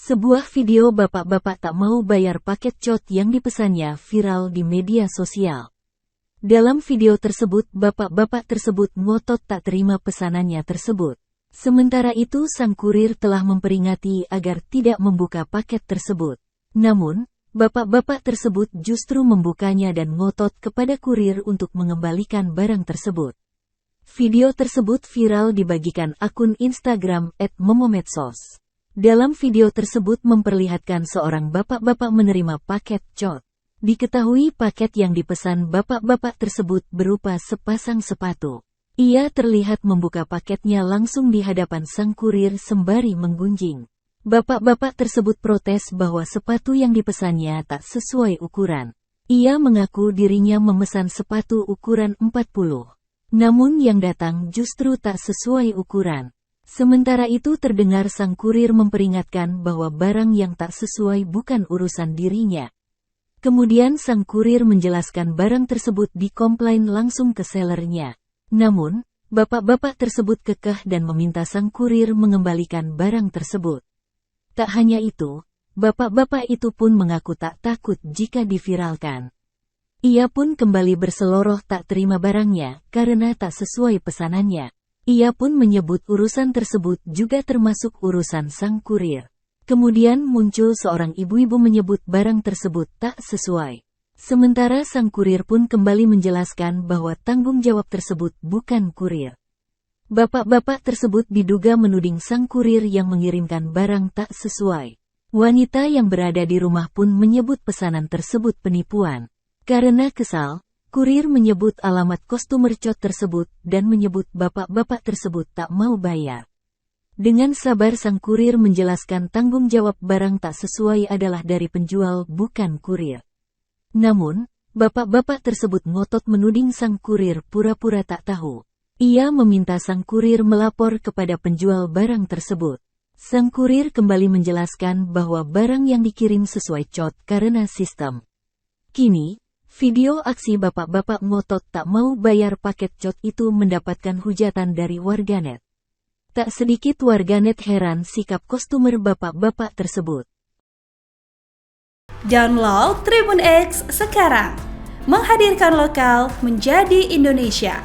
Sebuah video bapak-bapak tak mau bayar paket COT yang dipesannya viral di media sosial. Dalam video tersebut, bapak-bapak tersebut ngotot tak terima pesanannya tersebut. Sementara itu, sang kurir telah memperingati agar tidak membuka paket tersebut. Namun, bapak-bapak tersebut justru membukanya dan ngotot kepada kurir untuk mengembalikan barang tersebut. Video tersebut viral dibagikan akun Instagram @momomedsos. Dalam video tersebut memperlihatkan seorang bapak-bapak menerima paket COT. Diketahui paket yang dipesan bapak-bapak tersebut berupa sepasang sepatu. Ia terlihat membuka paketnya langsung di hadapan sang kurir sembari menggunjing. Bapak-bapak tersebut protes bahwa sepatu yang dipesannya tak sesuai ukuran. Ia mengaku dirinya memesan sepatu ukuran 40. Namun yang datang justru tak sesuai ukuran. Sementara itu terdengar sang kurir memperingatkan bahwa barang yang tak sesuai bukan urusan dirinya. Kemudian sang kurir menjelaskan barang tersebut dikomplain langsung ke sellernya. Namun, bapak-bapak tersebut kekeh dan meminta sang kurir mengembalikan barang tersebut. Tak hanya itu, bapak-bapak itu pun mengaku tak takut jika diviralkan. Ia pun kembali berseloroh tak terima barangnya karena tak sesuai pesanannya. Ia pun menyebut urusan tersebut juga termasuk urusan sang kurir. Kemudian muncul seorang ibu-ibu menyebut barang tersebut tak sesuai. Sementara sang kurir pun kembali menjelaskan bahwa tanggung jawab tersebut bukan kurir. Bapak-bapak tersebut diduga menuding sang kurir yang mengirimkan barang tak sesuai. Wanita yang berada di rumah pun menyebut pesanan tersebut penipuan. Karena kesal, kurir menyebut alamat customer COT tersebut dan menyebut bapak-bapak tersebut tak mau bayar. Dengan sabar sang kurir menjelaskan tanggung jawab barang tak sesuai adalah dari penjual bukan kurir. Namun, bapak-bapak tersebut ngotot menuding sang kurir pura-pura tak tahu. Ia meminta sang kurir melapor kepada penjual barang tersebut. Sang kurir kembali menjelaskan bahwa barang yang dikirim sesuai COT karena sistem. Kini, video aksi bapak-bapak ngotot tak mau bayar paket COT itu mendapatkan hujatan dari warganet. Tak sedikit warganet heran sikap customer bapak-bapak tersebut. Download Tribun X sekarang, menghadirkan lokal menjadi Indonesia.